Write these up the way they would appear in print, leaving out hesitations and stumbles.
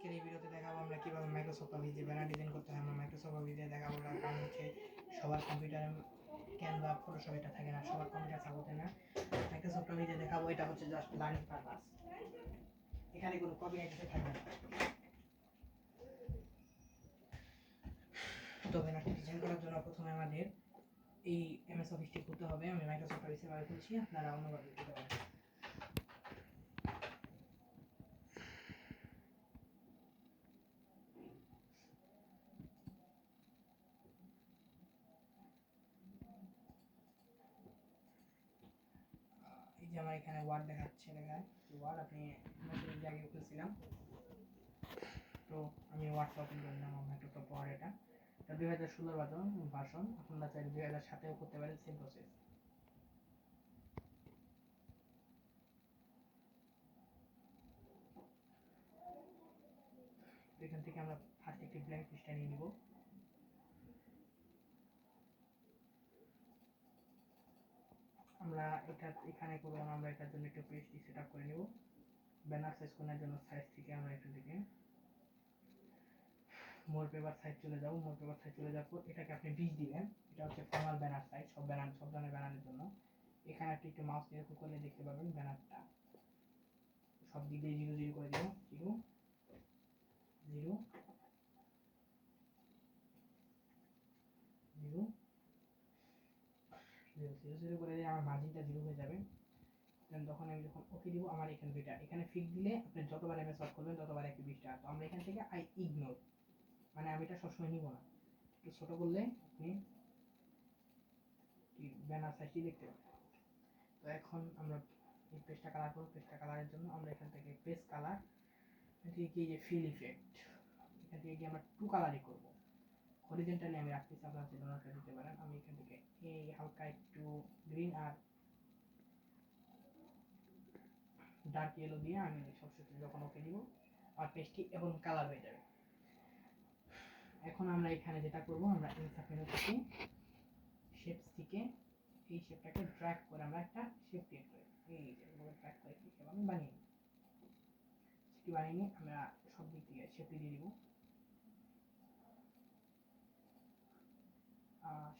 আজকের এই ভিডিওতে দেখাবো আমরা কিভাবে মাইক্রোসফট অফিস দিয়ে ব্যানার ডিজাইন করতে হয়। আমরা মাইক্রোসফট অফিস দিয়ে দেখাবো, কারণ হচ্ছে সবার কম্পিউটারে ক্যানভা ফটোশপ এটা থাকে না, সবার কম্পিউটার সাপোর্ট না। মাইক্রোসফট অফিস দিয়ে দেখাবো, এটা হচ্ছে জাস্ট লার্নিং পারপাস, এখানে কোনো কপিরাইট থাকবে না। তো ব্যানারটি ডিজাইন করার জন্য প্রথমে আমাদের এই এমএস অফিসটি খুলতে হবে। আমি মাইক্রোসফট অফিসে বার খুলছি, আপনারা অন্যভাবে খুলতে পারেন। এই যে আমার এখানে ওয়ার্ড দেখাচ্ছে, লেখা ওয়ার্ড, আপনি আগে খুলছিলাম, তো আমি ওয়ার্ডটা ওপেন করে নিলাম। মাইক্রোসফট ওয়ার্ড এটা 2016 ভার্সন, আপনারা চাইলে 2007-এও করতে পারেন, সেম প্রসেস। এখান থেকে আমরা ফার্স্ট একটি ব্ল্যাঙ্ক পৃষ্ঠা নিয়ে নিব। আমরা এটা এখানে করব না, আমরা এটার জন্য একটা পেজটি সেট আপ করে নেব। ব্যানার সাইজ করার জন্য সাইজ থেকে আমরা এখান থেকে মোর পেপার সাইজ চলে যাব। মোর পেপার সাইজ চলে যাওয়ার পর এটাকে আপনি 20 দিবেন। এটা হচ্ছে ফর্মাল ব্যানার সাইজ, সব ধরনের ব্যানারের জন্য। এখানে আপনি একটু মাউস দিয়ে হোক করলে দেখতে পাবেন ব্যানারটা সব দিক দিয়ে 0 0 করে দিব। 0 0 0 0 0 করে দিয়ে আমার মার্জিনটা 0 হয়ে যাবে। দেন তখন আমি যখন ওকে দিব, আমার এখানে ফিক দিলে আপনি যতবার এমএস ওয়ার্ড করবেন ততবার একই পৃষ্ঠা। তো আমরা এখান থেকে আই ইগনোর, মানে আমি এটা সবসময় নিব না, একটু ছোট করলে আপনি ব্যানার সাইজটি দেখতে পাবেন। তো এখন আমরা এই পেজটা কালার করব। পেজটা কালারের জন্য আমরা এখান থেকে পেজ কালার থেকে কি যে ফিল ইফেক্ট, এখান থেকে আমরা 2 কালারই করব। হরিজন্টালি আমি রাখতেছি, আপনারা যে ডোনারটা দিতে পারেন। আমি এখান থেকে এই হালকা একটু গ্রিন আর ডার্ক ইয়েলো দিয়ে আমি সবশেষে যখন ওকে দিব, আর পেজটি এবং কালার হয়ে যাবে। এখন আমরা এখানে যেটা করব, আমরা ইনসার্ট মেনু থেকে শেপস থেকে এই শেপটাকে ড্র্যাগ করে আমরা একটা শেপ ক্রিয়েট করি। এই যে ড্র্যাগ করে কি আমি বানিয়ে নিই। সেটি বানিয়ে নিয়ে আমরা সব দিক থেকে শেপটি দিয়ে দিব।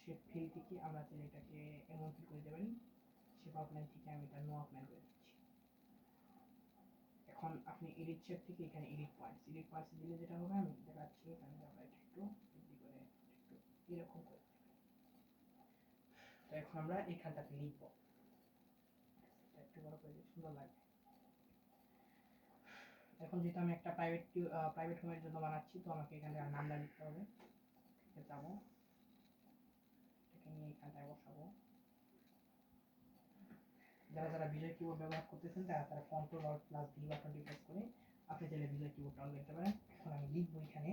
শেপ ফিল থেকে আমরা চাইলে এটাকে এমন ফিল করে দিতে পারি। শেপ আউটলাইন থেকে আমি এটা নো আউটলাইন করে দিচ্ছি। এখন আপনি এডিট শেপ থেকে এখানে এডিট পয়েন্টস দিলে যেটা হবে, আমি দেখাচ্ছি। এখানে আমরা এটা একটু বৃদ্ধি করে একটু এরকম করে। তো এখন আমরা এখানটাতে লিখব, একটু বড় করে দিলে সুন্দর লাগবে। এখন যেহেতু আমি একটা প্রাইভেট হোমের জন্য বানাচ্ছি, তো আমাকে এখানে নামটা লিখতে হবে। যাবো, এটাকে নিয়ে এখানটায় বসাবো। যারা যারা বিজয় কিবোর্ড ব্যবহার করতেছেন তারা কন্ট্রোল অল্ট প্লাস ডি বাটনটি প্রেস করে আপনি চাইলে বিজয় কিবোর্ডটা অন করতে পারেন। এখন আমি লিখবো এখানে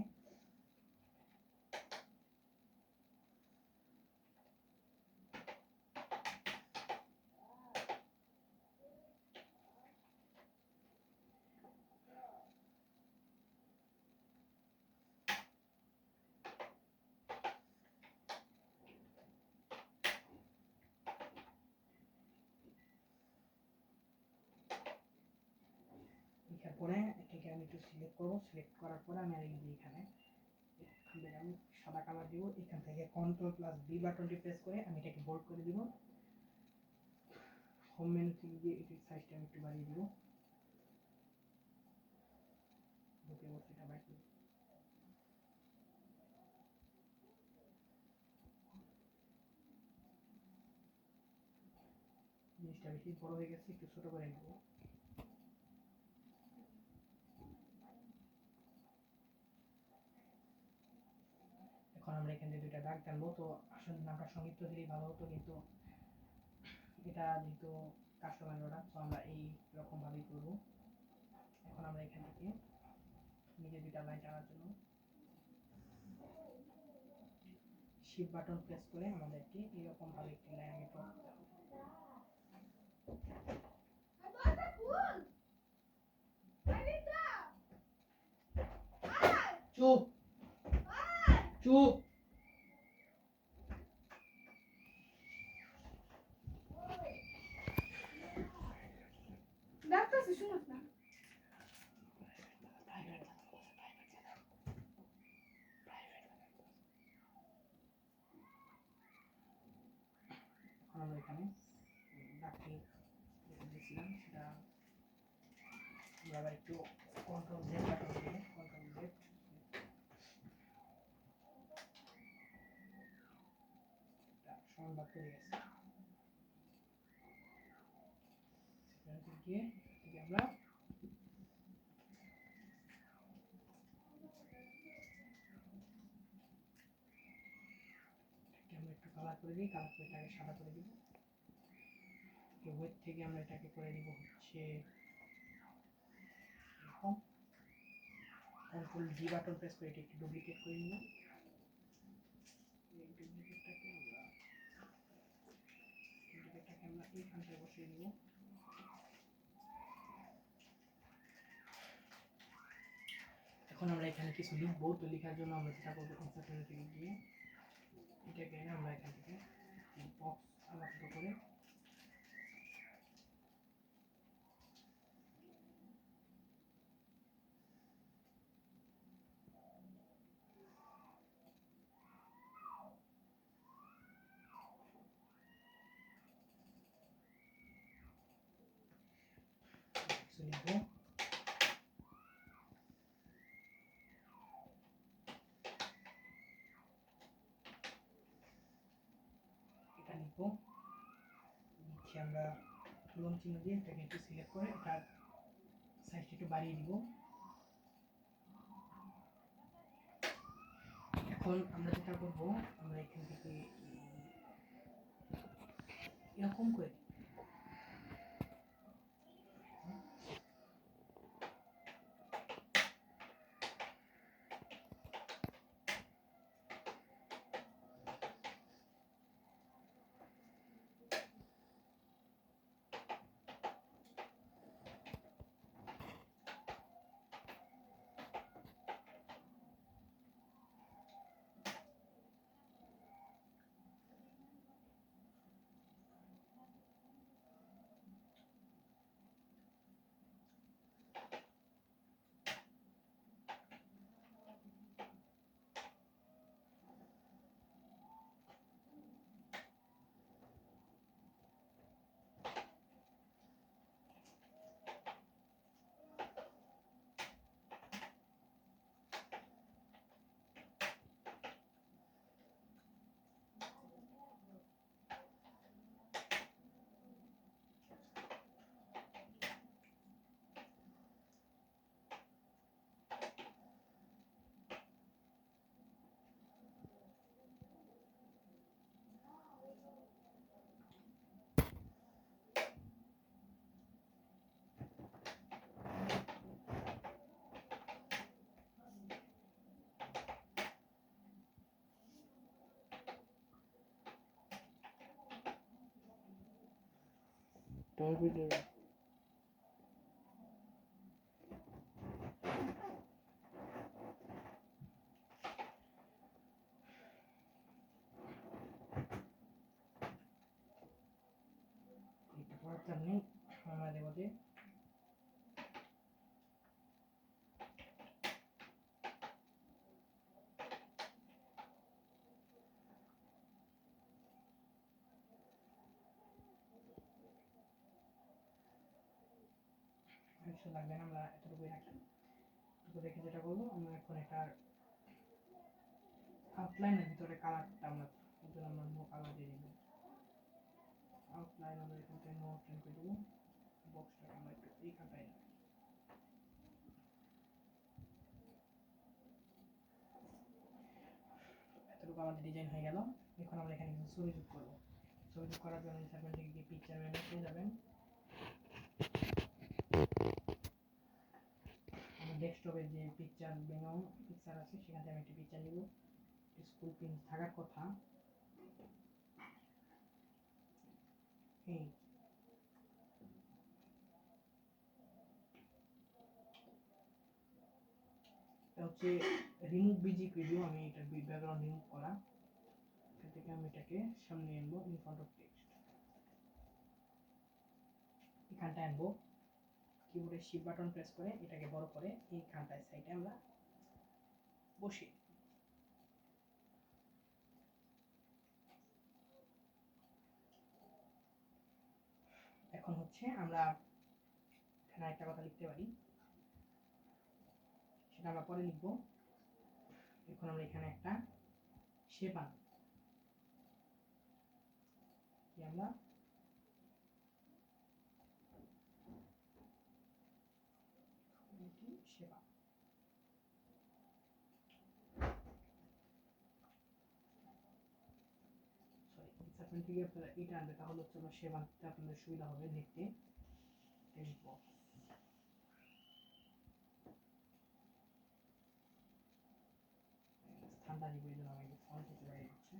লেখার পরে এটাকে আমি একটু সিলেক্ট করবো। সিলেক্ট করার পরে আমি এখানে আমি সাদা কালার দিব। এখান থেকে কন্ট্রোল প্লাস ডি বাটনটি প্রেস করে আমি এটাকে বোল্ড করে দিব। হোম মেনু থেকে গিয়ে এটির সাইজটা আমি একটু বাড়িয়ে দিব। এটা বাড়িয়ে জিনিসটা বেশি বড় হয়ে গেছে, একটু ছোট করে নেব। এখন আমরা এখানে দুইটা দাগ টানবো। তো আসলে নামটা সংক্ষিপ্ত দিলেই ভালো হতো, কিন্তু এটা যেহেতু কাস্টমার অর্ডার, তো আমরা এই রকম ভাবেই করব। এখন আমরা এখান থেকে নিজে দুইটা লাইন টানার জন্য শিফট বাটন প্রেস করে আমাদেরকে এরকম ভাবে একটি লাইন আগে ড্র করতে হবে। চুপ চুপ। এখানে ডাকি যেটা দিয়েছিলাম সেটা আমরা আবার একটু কন্ট্রোল জেড বাটন দিয়ে কন্ট্রোল জেড সমান ভাগ করে গেছে গিয়ে আমরা একটু কালার করে দিই, কালার করে এটাকে সাদা করে দিব। ওয়েট থেকে আমরা এটাকে করে দিব হচ্ছে এরকম, কন্ট্রোল ডি বাটন প্রেস করে এটা একটু ডুপ্লিকেট করে নিব। এই ডুপ্লিকেটটাকে আমরা এইখানটায় বসিয়ে দিব। এখন আমরা এখানে কিছু লিখবো, তো লেখার জন্য আমরা যেটা করবো ইনসার্ট মেনু থেকে গিয়ে এটাকে আমরা এখান থেকে বক্স আলাদা করে লিখবো। এটা লিখবো, লিখে আমরা তুলন চিহ্ন দিয়ে এটাকে একটু সিলেক্ট করে এটার সাইজটা একটু বাড়িয়ে দিব। এখন আমরা যেটা করবো, আমরা এখান থেকে এরকম করে Torpedo. এটা করার জন্যই আমরা দেবো যে কিছু লাগবে না, আমরা এতটুকুই রাখি। এতটুকু রেখে যেটা করবো, আমরা এখন এটার আউটলাইনের ভিতরে কালারটা আমরা এর জন্য আমরা নো কালার দিয়ে দিব। আউটলাইন আমরা এখান থেকে নো আউটলাইন করে দেবো। বক্সটাকে আমরা একটু এইখানটায় রাখি। এতটুকু আমাদের ডিজাইন হয়ে গেল। এখন আমরা এখানে কিছু ছবি যোগ করবো। ছবি যোগ করার জন্য ইনসার্ট থেকে গিয়ে পিকচার মেনুতে যাবেন। আমার ডেস্কটপে যে পিকচার মেনু পিকচার আছে সেখান থেকে আমি একটি পিকচার নিব। স্কুল পিন থাকার কথা এই হচ্ছে রিমুভ বিজি প্রিভিউ, আমি এটা ব্যাকগ্রাউন্ড রিমুভ করা। এখান থেকে আমি এটাকে সামনে আনবো, ইন ফ্রন্ট অফ টেক্সট এখানটায় আনবো। কিবোর্ডে শিফট বাটন প্রেস করে এটাকে বড় করে এইখানটায় সাইডে আমরা বসিয়ে এখন হচ্ছে আমরা এখানে একটা কথা লিখতে পারি, সেটা আমরা পরে লিখবো। এখন আমরা এখানে একটা শেপ আনবো, কি আমরা শেপ আনবো। সরি, থেকে আপনারা এটা আনবে, তাহলে হচ্ছে আমরা শেপ আনতে আপনাদের সুবিধা হবে দেখতে। টেক্সট বক্স স্থানটা দিব, এই জন্য আমি ফন্ট থেকে বাইরে দিচ্ছি।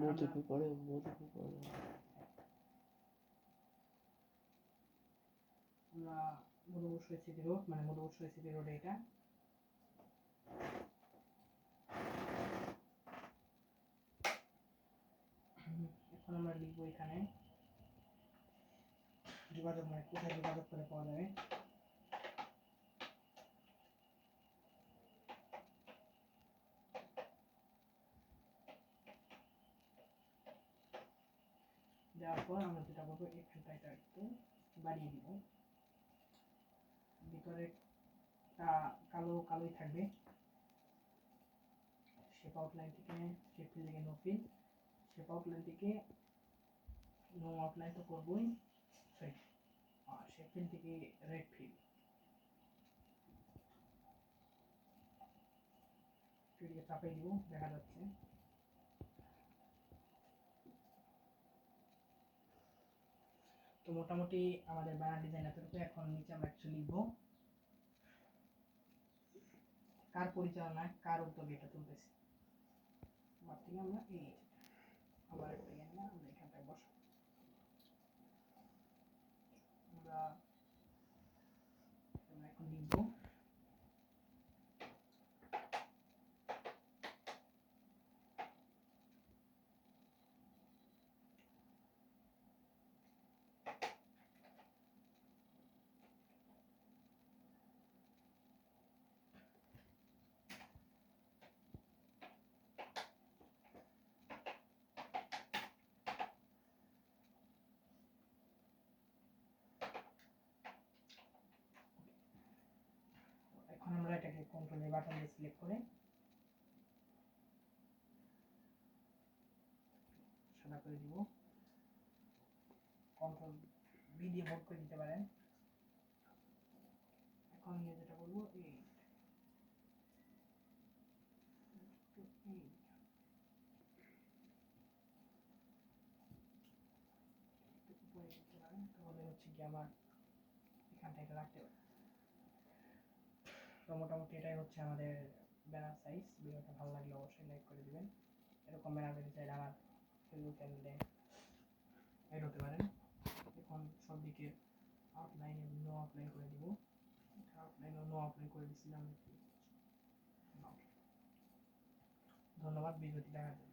মধু পেপারে মধু পেপারে আমরা মধুবর্ষ সিটি রোড, মানে মধুবর্ষ সিটি রোড এটা। এখন আমরা লিখবো এখানে যোগাযোগ, মানে কোথায় যোগাযোগ করে পাওয়া যাবে। দেওয়ার পর আমরা যেটা করবো, এখানটা এটা একটু বাড়িয়ে দিব, ভিতরে কালো কালোই থাকবে। শেপ আউটলাইন থেকে শেপ ফিল থেকে নো ফিল, শেপ আউটলাইন থেকে নো আউটলাইন তো করবোই, সরি শেপ ফিল থেকে রেড ফিল, এদিকে চাপাই দিব, দেখা যাচ্ছে। তো মোটামুটি আমাদের ব্যানার ডিজাইন এতটুকু। এখন নিচে আমরা কিছু লিখবো, কার পরিচালনায় কার উদ্যোগে এটা চলতেছে। আবার থেকে আমরা এই আবার একটা আমরা এখানটায় বসাবো। আমরা এখন লিখবো এখন আমরা এটাকে কন্ট্রোল বাটন দিয়ে সিলেক্ট করে সাদা করে দিব, কন্ট্রোল বি দিয়ে ভোট করে দিতে পারেন। এখন নিয়ে যেটা বলবো এই উপরে দিতে পারেন, তাহলে হচ্ছে কি আমার এখানটা এটা রাখতে পারে। তো মোটামুটি এটাই হচ্ছে আমাদের ব্যানার সাইজ। ভিডিওটা ভালো লাগলে অবশ্যই লাইক করে দিবেন। এরকম ব্যানার পেতে চাইলে আমার ফেসবুক চ্যানেলে এড হতে পারেন। এখন সব দিকে আউটলাইনে নো আউটলাইন করে দিব, আউটলাইনে নো আউটলাইন করে দিচ্ছিলাম। ধন্যবাদ ভিডিওটি দেখার জন্য।